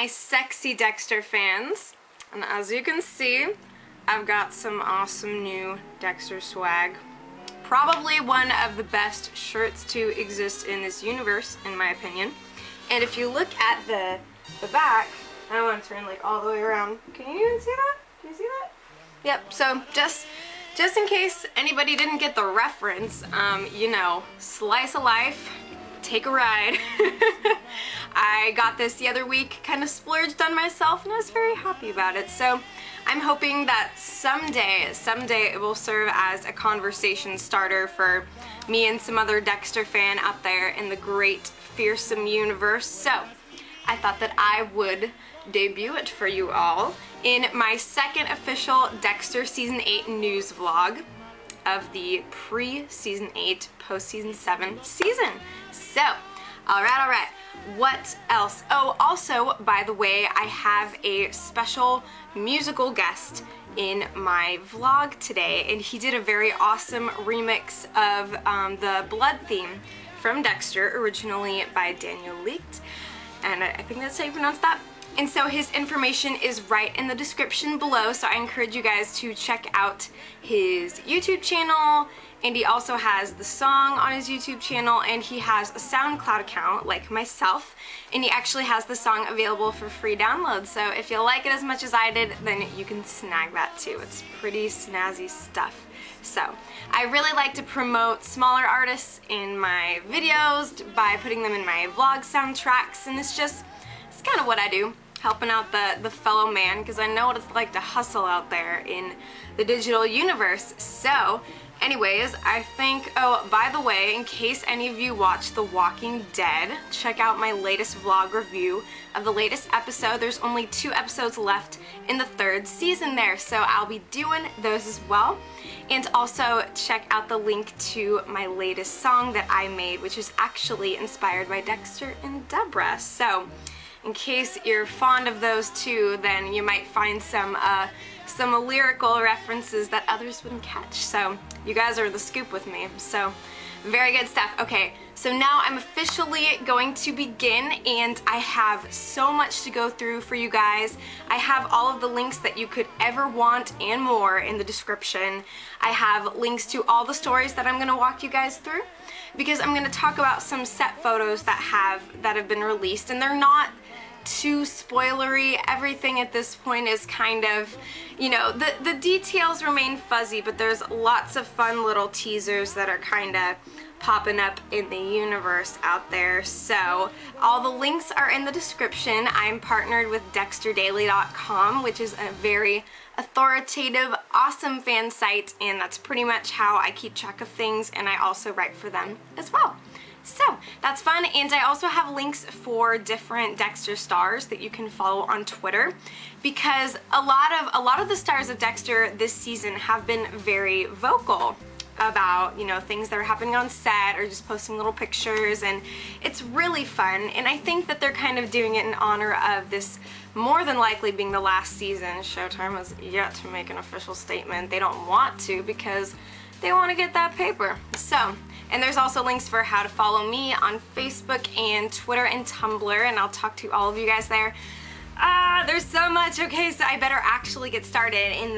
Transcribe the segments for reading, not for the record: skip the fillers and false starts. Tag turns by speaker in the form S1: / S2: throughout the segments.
S1: my sexy Dexter fans, and as you can see, I've got some awesome new Dexter swag. Probably one of the best shirts to exist in this universe, in my opinion. And if you look at the back, I want to turn like all the way around. Can you even see that? Can you see that? Yep, so just in case anybody didn't get the reference, you know, slice of life, take a ride. I got this the other week, kind of splurged on myself, and I was very happy about it. So I'm hoping that someday it will serve as a conversation starter for me and some other Dexter fan out there in the great fearsome universe. So I thought that I would debut it for you all in my second official Dexter Season 8 news vlog of the pre-Season 8, post-Season 7 season. So, alright, what else? Oh, also, by the way, I have a special musical guest in my vlog today, and he did a very awesome remix of the Blood theme from Dexter, originally by Daniel Leaked, and I think that's how you pronounce that. And so his information is right in the description below, so I encourage you guys to check out his YouTube channel, and he also has the song on his YouTube channel, and he has a SoundCloud account like myself, and he actually has the song available for free download. So if you like it as much as I did, then you can snag that too. It's pretty snazzy stuff. So I really like to promote smaller artists in my videos by putting them in my vlog soundtracks, and it's kind of what I do, helping out the fellow man, because I know what it's like to hustle out there in the digital universe. So anyways, I think, oh, by the way, in case any of you watch The Walking Dead, check out my latest vlog review of the latest episode. There's only 2 episodes left in the 3rd season there, so I'll be doing those as well. And also check out the link to my latest song that I made, which is actually inspired by Dexter and Deborah. So in case you're fond of those two, then you might find some lyrical references that others wouldn't catch. So you guys are the scoop with me. So very good stuff. Okay, so now I'm officially going to begin, and I have so much to go through for you guys. I have all of the links that you could ever want and more in the description. I have links to all the stories that I'm going to walk you guys through, because I'm going to talk about some set photos that have been released, and they're not too spoilery. Everything at this point is kind of, you know, the details remain fuzzy, but there's lots of fun little teasers that are kind of popping up in the universe out there. So all the links are in the description. I'm partnered with DexterDaily.com, which is a very authoritative, awesome fan site, and that's pretty much how I keep track of things, and I also write for them as well. So that's fun, and I also have links for different Dexter stars that you can follow on Twitter, because a lot of the stars of Dexter this season have been very vocal about, you know, things that are happening on set, or just posting little pictures, and it's really fun. And I think that they're kind of doing it in honor of this more than likely being the last season. Showtime has yet to make an official statement. They don't want to, because they want to get that paper. So, and there's also links for how to follow me on Facebook and Twitter and Tumblr, and I'll talk to all of you guys there. There's so much. Okay, so I better actually get started. And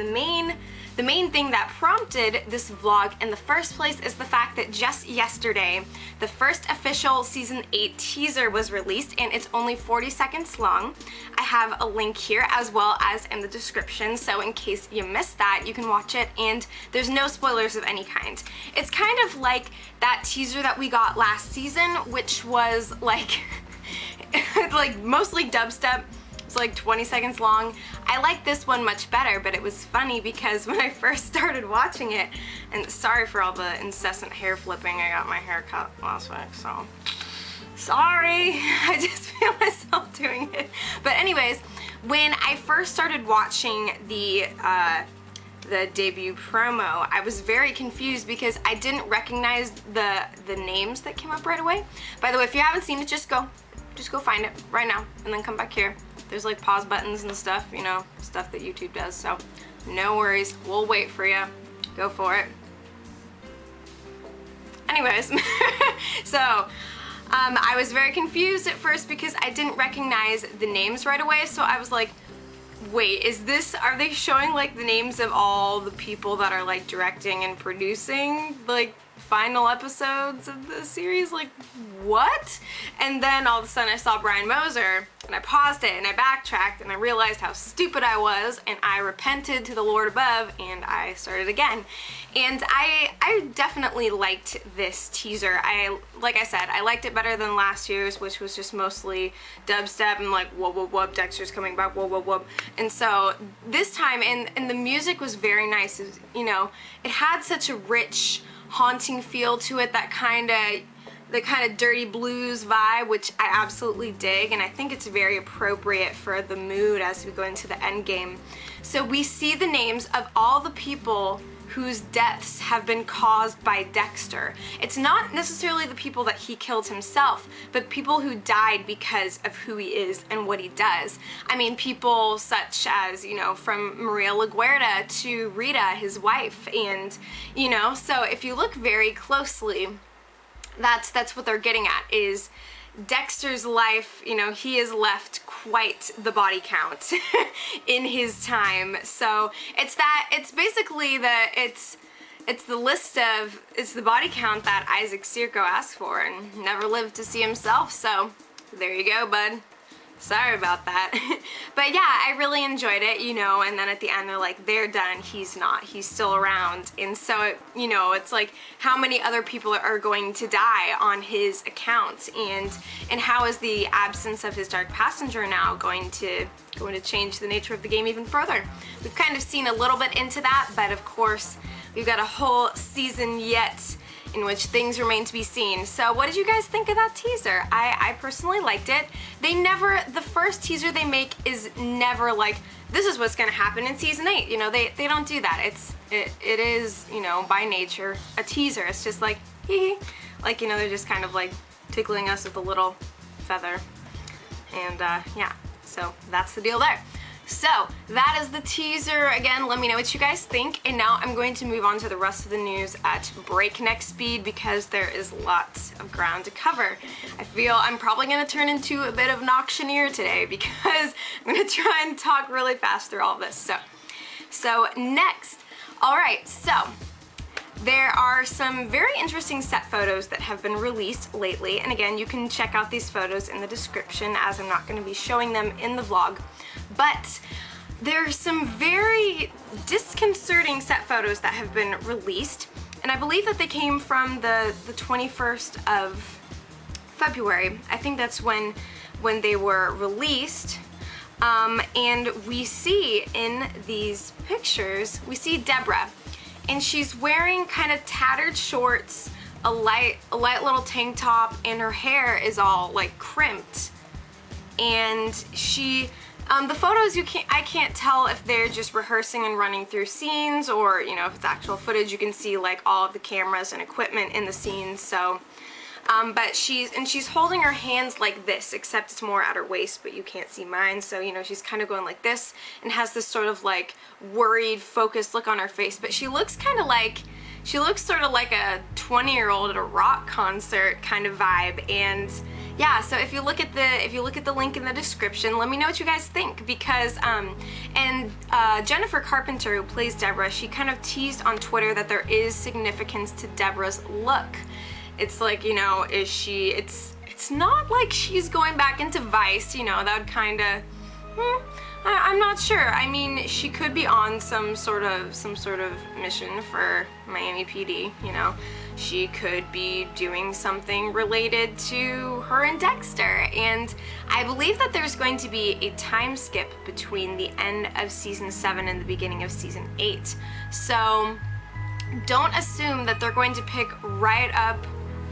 S1: the main thing that prompted this vlog in the first place is the fact that just yesterday, the first official Season 8 teaser was released, and it's only 40 seconds long. I have a link here as well as in the description, so in case you missed that, you can watch it, and there's no spoilers of any kind. It's kind of like that teaser that we got last season, which was like, like mostly dubstep. It's like 20 seconds long. I like this one much better, but it was funny because when I first started watching it, and sorry for all the incessant hair flipping, I got my hair cut last week, so sorry. I just feel myself doing it. But anyways, when I first started watching the debut promo, I was very confused because I didn't recognize the names that came up right away. By the way, if you haven't seen it, just go find it right now and then come back here. There's like pause buttons and stuff, you know, stuff that YouTube does, so no worries, we'll wait for you. Go for it. Anyways, so I was very confused at first because I didn't recognize the names right away, so I was like, wait, are they showing like the names of all the people that are like directing and producing like final episodes of the series? Like, what? And then all of a sudden I saw Brian Moser and I paused it and I backtracked and I realized how stupid I was, and I repented to the Lord above and I started again. And I definitely liked this teaser. Like I said, I liked it better than last year's, which was just mostly dubstep and like whoop whoop whoop, Dexter's coming back, whoop whoop whoop. And so this time, and the music was very nice. It was, you know, it had such a rich, haunting feel to it, that kind of dirty blues vibe, which I absolutely dig, and I think it's very appropriate for the mood as we go into the end game. So we see the names of all the people whose deaths have been caused by Dexter. It's not necessarily the people that he killed himself, but people who died because of who he is and what he does. I mean, people such as, you know, from Maria LaGuardia to Rita, his wife, and, you know, so if you look very closely, that's what they're getting at, is Dexter's life, you know, he has left quite the body count in his time. So it's basically it's the body count that Isaac Sirko asked for and never lived to see himself. So there you go, bud. Sorry about that. But yeah, I really enjoyed it, you know, and then at the end they're like, they're done, he's not, he's still around. And so, you know, it's like, how many other people are going to die on his account, and how is the absence of his Dark Passenger now going to change the nature of the game even further? We've kind of seen a little bit into that, but of course, we've got a whole season yet in which things remain to be seen. So what did you guys think of that teaser? I personally liked it. The first teaser they make is never like, this is what's gonna happen in season 8. You know, they don't do that. It is, you know, by nature, a teaser. It's just like, hee hee. Like, you know, they're just kind of like tickling us with a little feather. And yeah, so that's the deal there. So that is the teaser. Again, let me know what you guys think. And now I'm going to move on to the rest of the news at breakneck speed because there is lots of ground to cover. I feel I'm probably going to turn into a bit of an auctioneer today because I'm going to try and talk really fast through all this. So next, all right, so there are some very interesting set photos that have been released lately, and again, you can check out these photos in the description as I'm not going to be showing them in the vlog. But there's some very disconcerting set photos that have been released, and I believe that they came from the 21st of February. I think that's when they were released. And we see in these pictures, we see Deborah, and she's wearing kind of tattered shorts, a light little tank top, and her hair is all like crimped. And she, the photos I can't tell if they're just rehearsing and running through scenes, or, you know, if it's actual footage. You can see like all of the cameras and equipment in the scenes. So, but she's holding her hands like this, except it's more at her waist, but you can't see mine. So, you know, she's kind of going like this and has this sort of like worried, focused look on her face. But she looks kind of like, she looks sort of like a 20-year-old at a rock concert kind of vibe. And yeah, so if you look at the link in the description, let me know what you guys think, because Jennifer Carpenter, who plays Deborah, she kind of teased on Twitter that there is significance to Deborah's look. It's like, you know, it's not like she's going back into Vice, you know, that would kind of, I'm not sure. I mean, she could be on some sort of mission for Miami PD, you know. She could be doing something related to her and Dexter, and I believe that there's going to be a time skip between the end of season 7 and the beginning of season 8. So don't assume that they're going to pick right up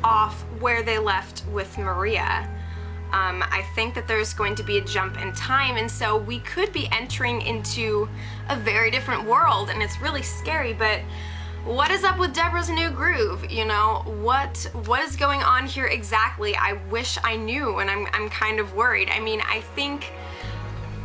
S1: off where they left with Maria. I think that there's going to be a jump in time, and so we could be entering into a very different world, and it's really scary. But what is up with Deborah's new groove? You know, what is going on here exactly? I wish I knew, and I'm kind of worried. I mean, I think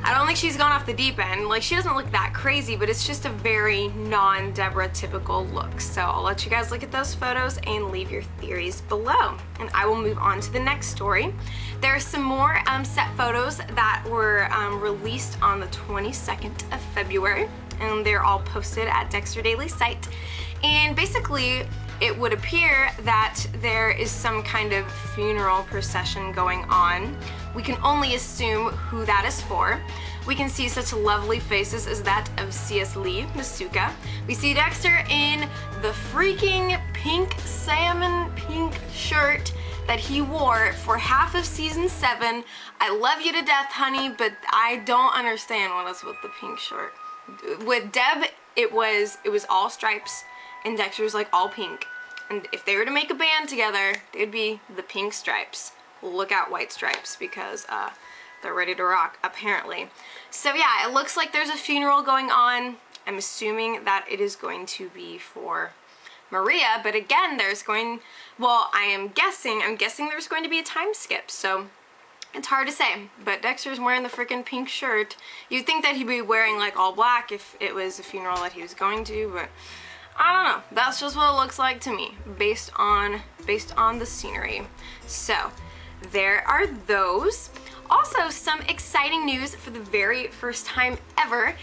S1: I don't think she's gone off the deep end. Like, she doesn't look that crazy, but it's just a very non-Deborah typical look. So I'll let you guys look at those photos and leave your theories below. And I will move on to the next story. There are some more set photos that were released on the 22nd of February, and they're all posted at Dexter Daily site. And basically, it would appear that there is some kind of funeral procession going on. We can only assume who that is for. We can see such lovely faces as that of C.S. Lee, Masuka. We see Dexter in the freaking pink, salmon pink shirt that he wore for half of season 7. I love you to death, honey, but I don't understand what is with the pink shirt. With Deb, it was all stripes, and Dexter's like all pink. And if they were to make a band together, they'd be the Pink Stripes. Look out, White Stripes, because they're ready to rock, apparently. So yeah, it looks like there's a funeral going on. I'm assuming that it is going to be for Maria, but again, I'm guessing there's going to be a time skip, so it's hard to say. But Dexter's wearing the freaking pink shirt. You'd think that he'd be wearing like all black if it was a funeral that he was going to, but I don't know. That's just what it looks like to me, based on the scenery. So there are those. Also, some exciting news for the very first time ever.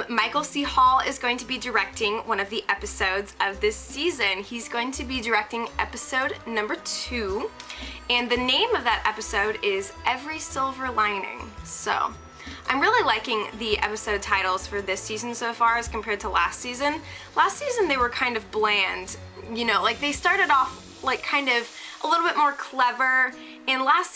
S1: Michael C. Hall is going to be directing one of the episodes of this season. He's going to be directing episode number 2, and the name of that episode is Every Silver Lining. So I'm really liking the episode titles for this season so far as compared to last season. Last season they were kind of bland, you know, like they started off like kind of a little bit more clever, and last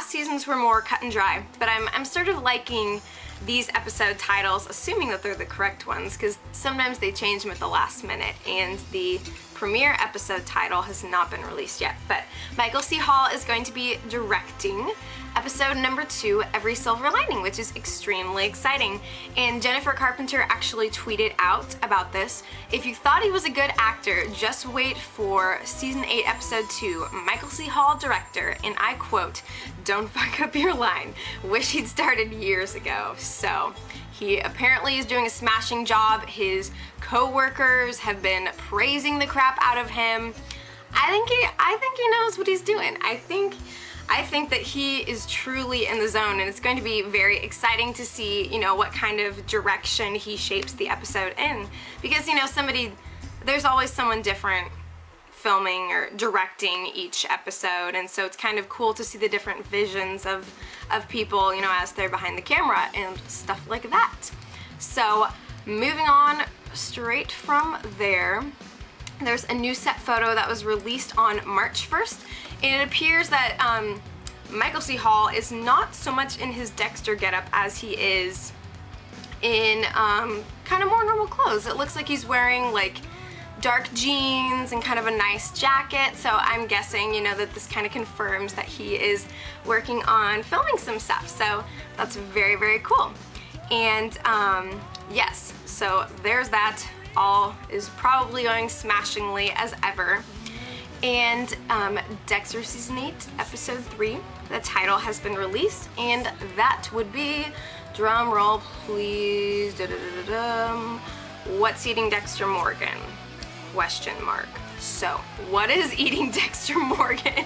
S1: seasons were more cut and dry. But I'm sort of liking these episode titles, assuming that they're the correct ones, because sometimes they change them at the last minute, and the premiere episode title has not been released yet. But Michael C. Hall is going to be directing episode number 2, Every Silver Lining, which is extremely exciting. And Jennifer Carpenter actually tweeted out about this. If you thought he was a good actor, just wait for season 8, episode 2, Michael C. Hall, director, and I quote, "Don't fuck up your line. Wish he'd started years ago." So he apparently is doing a smashing job. His co-workers have been praising the crap out of him. I think he knows what he's doing. I think that he is truly in the zone, and it's going to be very exciting to see, you know, what kind of direction he shapes the episode in. Because, you know, there's always someone different filming or directing each episode, and so it's kind of cool to see the different visions of people, you know, as they're behind the camera and stuff like that. So moving on straight from there, there's a new set photo that was released on March 1st, and it appears that Michael C. Hall is not so much in his Dexter getup as he is in kind of more normal clothes. It looks like he's wearing like dark jeans and kind of a nice jacket, so I'm guessing, you know, that this kind of confirms that he is working on filming some stuff, so that's very, very cool. And yes, so there's that. All is probably going smashingly as ever. And Dexter Season 8, Episode 3, the title has been released, and that would be, drum roll please, what's eating Dexter Morgan? Question mark. So, what is eating Dexter Morgan?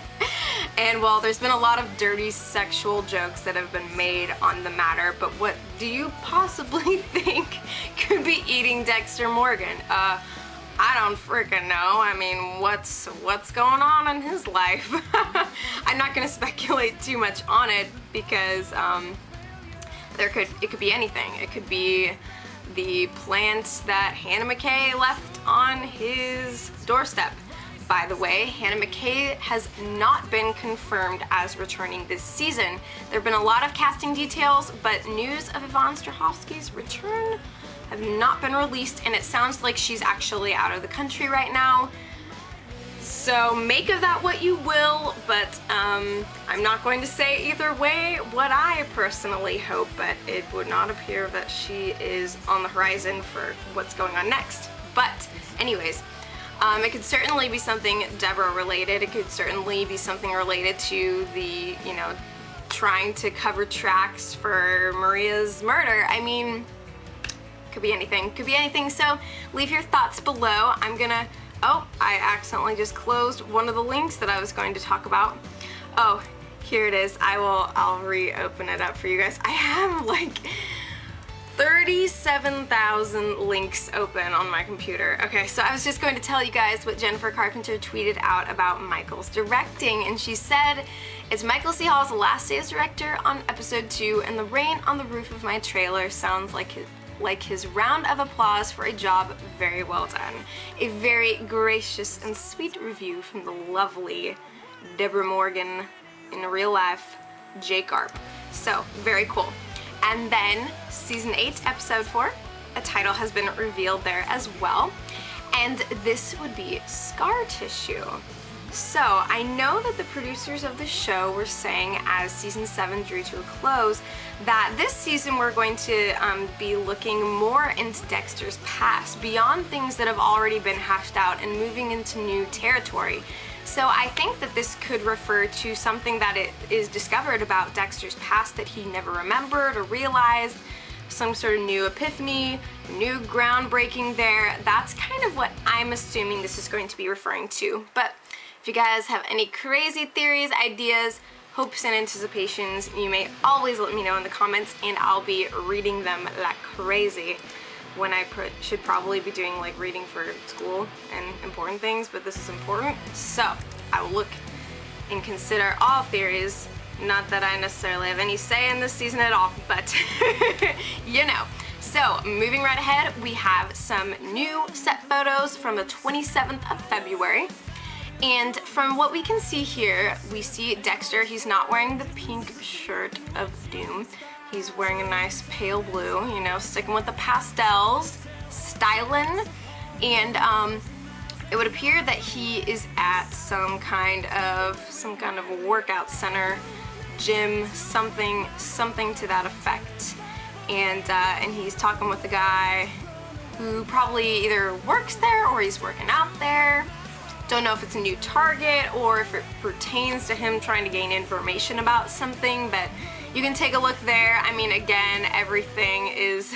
S1: And well, there's been a lot of dirty sexual jokes that have been made on the matter, but what do you possibly think could be eating Dexter Morgan? I don't freaking know. I mean, what's going on in his life? I'm not gonna speculate too much on it because it could be anything. It could be the plant that Hannah McKay left on his doorstep. By the way, Hannah McKay has not been confirmed as returning this season. There have been a lot of casting details, but news of Yvonne Strahovski's return have not been released, and it sounds like she's actually out of the country right now. So make of that what you will, but I'm not going to say either way what I personally hope, but it would not appear that she is on the horizon for what's going on next. But anyways, it could certainly be something Deborah related. It could certainly be something related to the, you know, trying to cover tracks for Maria's murder. I mean, could be anything. Could be anything. So leave your thoughts below. I'm gonna, oh, I accidentally just closed one of the links that I was going to talk about. Oh, here it is. I'll reopen it up for you guys. I have like 37,000 links open on my computer. Okay, so I was just going to tell you guys what Jennifer Carpenter tweeted out about Michael's directing, and she said, "It's Michael C. Hall's last day as director on episode 2, and the rain on the roof of my trailer sounds like his round of applause for a job very well done." A very gracious and sweet review from the lovely Deborah Morgan, in real life, Jake Garp. So, very cool. And then, season 8, episode 4, a title has been revealed there as well. And this would be Scar Tissue. So, I know that the producers of the show were saying as season 7 drew to a close that this season we're going to be looking more into Dexter's past, beyond things that have already been hashed out and moving into new territory. So I think that this could refer to something that it is discovered about Dexter's past that he never remembered or realized, some sort of new epiphany, new groundbreaking there. That's kind of what I'm assuming this is going to be referring to. But if you guys have any crazy theories, ideas, hopes, and anticipations, you may always let me know in the comments, and I'll be reading them like crazy. When I should probably be doing like reading for school and important things, but this is important. So I will look and consider all theories. Not that I necessarily have any say in this season at all, but you know. So moving right ahead, we have some new set photos from the 27th of February. And from what we can see here, we see Dexter. He's not wearing the pink shirt of doom. He's wearing a nice pale blue, you know, sticking with the pastels, styling, and it would appear that he is at some kind of workout center, gym, something to that effect, and he's talking with a guy who probably either works there or he's working out there. Don't know if it's a new target or if it pertains to him trying to gain information about something, but you can take a look there. I mean, again, everything is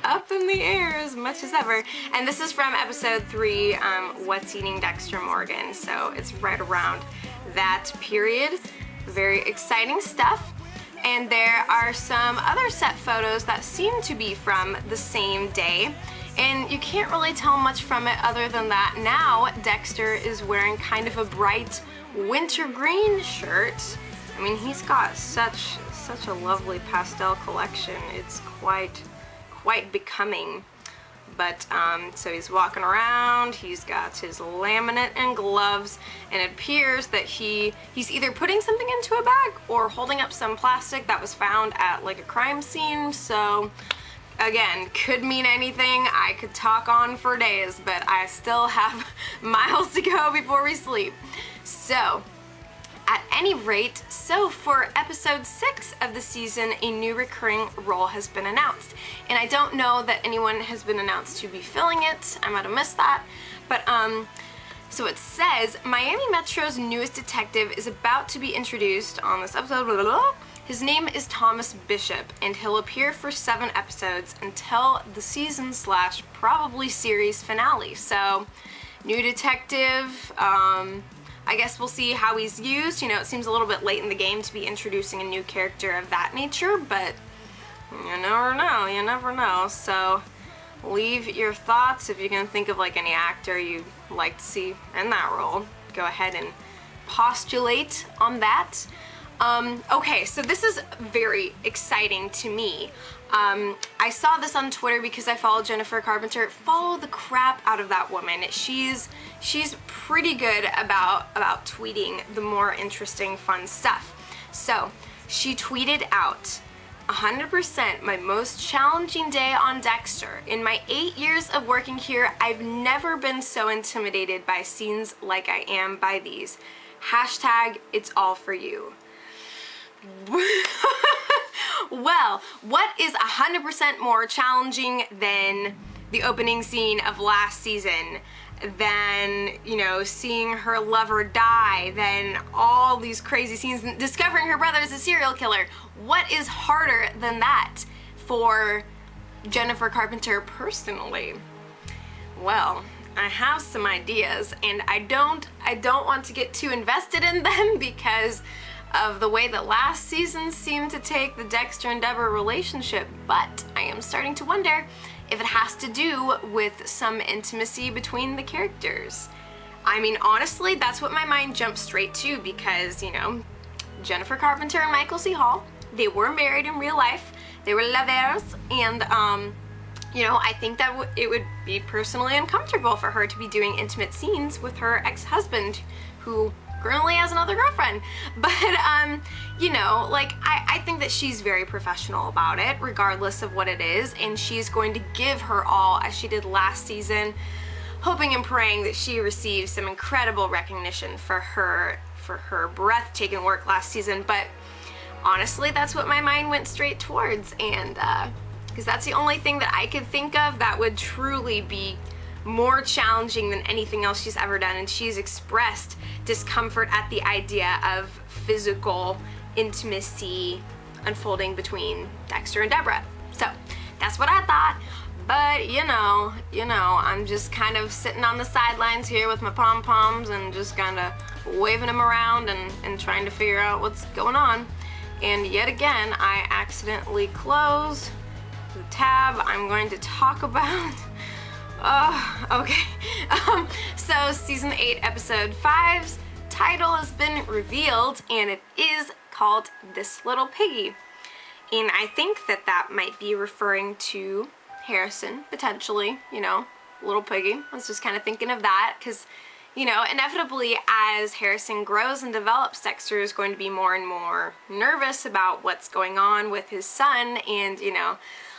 S1: up in the air as much as ever. And this is from episode 3, What's Eating Dexter Morgan. So it's right around that period. Very exciting stuff. And there are some other set photos that seem to be from the same day. And you can't really tell much from it other than that now Dexter is wearing kind of a bright winter green shirt. I mean, he's got such a lovely pastel collection. It's quite becoming. But so he's walking around, he's got his laminate and gloves, and it appears that he's either putting something into a bag or holding up some plastic that was found at like a crime scene. So again, could mean anything. I could talk on for days, but I still have miles to go before we sleep. So at any rate, so for episode 6 of the season, a new recurring role has been announced. And I don't know that anyone has been announced to be filling it. I might have missed that. But, so it says, Miami Metro's newest detective is about to be introduced on this episode. Blah, blah, blah. His name is Thomas Bishop, and he'll appear for 7 episodes until the season / probably series finale. So, new detective, I guess we'll see how he's used. You know, it seems a little bit late in the game to be introducing a new character of that nature, but you never know. So leave your thoughts. If you can think of like any actor you'd like to see in that role, go ahead and postulate on that. Okay, so this is very exciting to me. I saw this on Twitter because I follow Jennifer Carpenter. Follow the crap out of that woman. She's pretty good about tweeting the more interesting, fun stuff. So she tweeted out, 100% my most challenging day on Dexter. In my 8 years of working here, I've never been so intimidated by scenes like I am by these. Hashtag it's all for you. Well, what is 100% more challenging than the opening scene of last season then, you know, seeing her lover die, then all these crazy scenes, discovering her brother is a serial killer. What is harder than that for Jennifer Carpenter personally? Well, I have some ideas, and I don't want to get too invested in them because of the way that last season seemed to take the Dexter and Deborah relationship, but I am starting to wonder if it has to do with some intimacy between the characters. I mean, honestly, that's what my mind jumped straight to because, you know, Jennifer Carpenter and Michael C. Hall, they were married in real life. They were lovers, and, you know, I think that it would be personally uncomfortable for her to be doing intimate scenes with her ex-husband, who currently has another girlfriend. But, you know, like, I think that she's very professional about it, regardless of what it is, and she's going to give her all, as she did last season, hoping and praying that she receives some incredible recognition for her breathtaking work last season. But honestly, that's what my mind went straight towards, and because that's the only thing that I could think of that would truly be more challenging than anything else she's ever done, and she's expressed discomfort at the idea of physical intimacy unfolding between Dexter and Deborah. So that's what I thought, but you know, I'm just kind of sitting on the sidelines here with my pom-poms and just kind of waving them around and trying to figure out what's going on. And yet again, I accidentally closed the tab I'm going to talk about. Okay. So season 8, episode 5's title has been revealed, and it is called This Little Piggy. And I think that might be referring to Harrison, potentially, you know, little piggy. I was just kind of thinking of that because, you know, inevitably as Harrison grows and develops, Dexter is going to be more and more nervous about what's going on with his son, and, you know,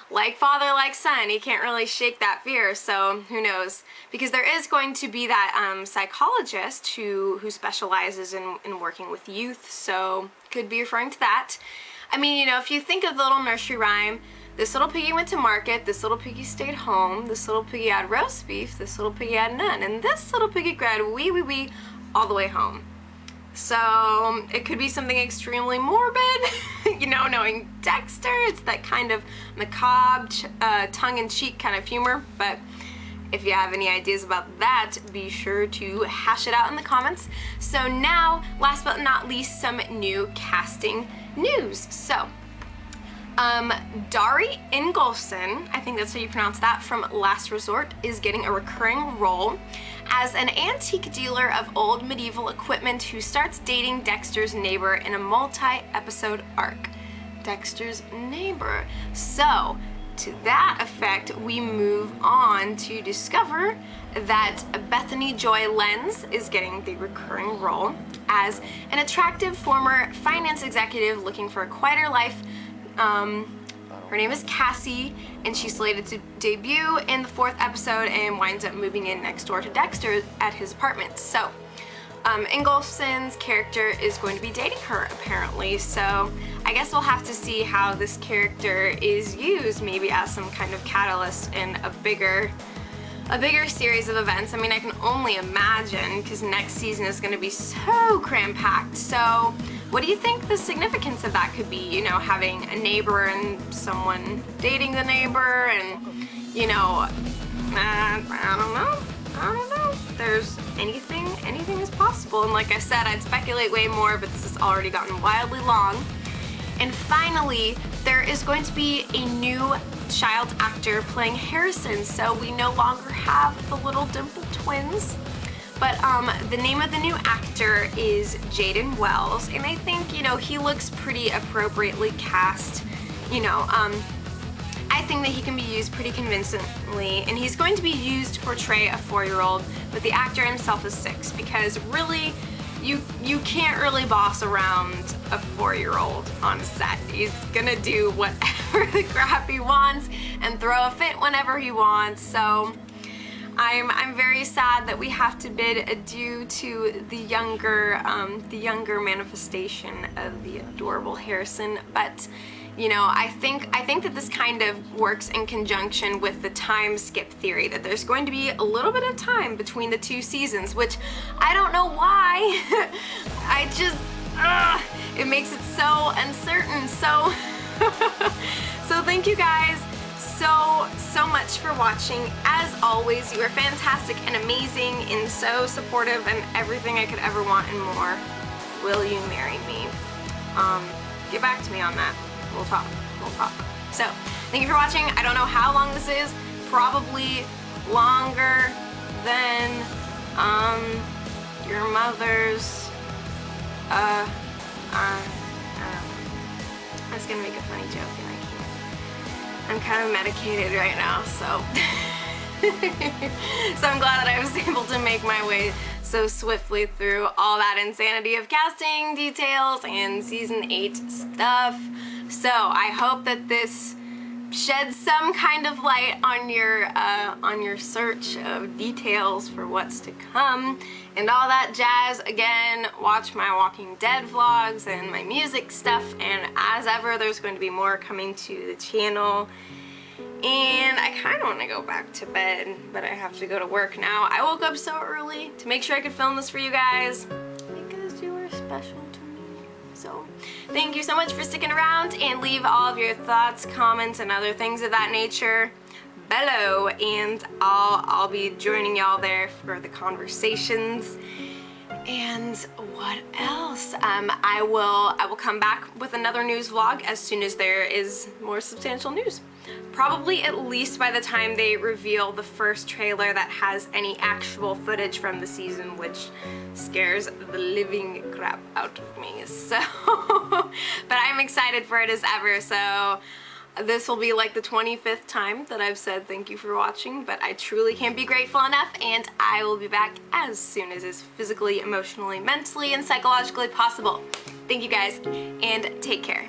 S1: like father, like son, he can't really shake that fear, so who knows? Because there is going to be that psychologist who specializes in working with youth, so could be referring to that. I mean, you know, if you think of the little nursery rhyme, this little piggy went to market, this little piggy stayed home, this little piggy had roast beef, this little piggy had none, and this little piggy cried wee wee wee all the way home. So it could be something extremely morbid, you know, knowing Dexter, it's that kind of macabre, tongue-in-cheek kind of humor. But if you have any ideas about that, be sure to hash it out in the comments. So now, last but not least, some new casting news. So, Dari Ingolfsson, I think that's how you pronounce that, from Last Resort, is getting a recurring role as an antique dealer of old medieval equipment who starts dating Dexter's neighbor in a multi-episode arc. Dexter's neighbor. So, to that effect, we move on to discover that Bethany Joy Lenz is getting the recurring role as an attractive former finance executive looking for a quieter life. Her name is Cassie, and she's slated to debut in the 4th episode and winds up moving in next door to Dexter at his apartment. So, Ingolfsson's character is going to be dating her, apparently, so I guess we'll have to see how this character is used, maybe as some kind of catalyst in a bigger series of events. I mean, I can only imagine, because next season is going to be so cram-packed. So what do you think the significance of that could be? You know, having a neighbor and someone dating the neighbor, and, you know, I don't know. There's anything is possible. And like I said, I'd speculate way more, but this has already gotten wildly long. And finally, there is going to be a new child actor playing Harrison, so we no longer have the little dimple twins. But the name of the new actor is Jaden Wells, and I think, you know, he looks pretty appropriately cast. You know, I think that he can be used pretty convincingly, and he's going to be used to portray a 4-year-old, but the actor himself is 6, because really, you can't really boss around a 4-year-old on set. He's gonna do whatever the crap he wants and throw a fit whenever he wants. So I'm very sad that we have to bid adieu to the younger manifestation of the adorable Harrison. But you know, I think that this kind of works in conjunction with the time skip theory, that there's going to be a little bit of time between the 2 seasons, which I don't know why. I just, it makes it so uncertain. So, so thank you guys so much for watching. As always, you are fantastic and amazing and so supportive and everything I could ever want and more. Will you marry me? Get back to me on that. We'll talk. So, thank you for watching. I don't know how long this is. Probably longer than your mother's I was gonna make a funny joke and I can't. I'm kind of medicated right now, so so I'm glad that I was able to make my way so swiftly through all that insanity of casting details and season 8 stuff. So I hope that this sheds some kind of light on your search of details for what's to come and all that jazz. Again, watch my Walking Dead vlogs and my music stuff, and as ever, there's going to be more coming to the channel. And I kind of want to go back to bed, but I have to go to work now. I woke up so early to make sure I could film this for you guys because you are special to me. So thank you so much for sticking around, and leave all of your thoughts, comments, and other things of that nature below, and I'll be joining y'all there for the conversations. And what else? I will come back with another news vlog as soon as there is more substantial news. Probably at least by the time they reveal the first trailer that has any actual footage from the season, which scares the living crap out of me. So, but I'm excited for it as ever. So this will be like the 25th time that I've said thank you for watching, but I truly can't be grateful enough, and I will be back as soon as is physically, emotionally, mentally, and psychologically possible. Thank you guys, and take care.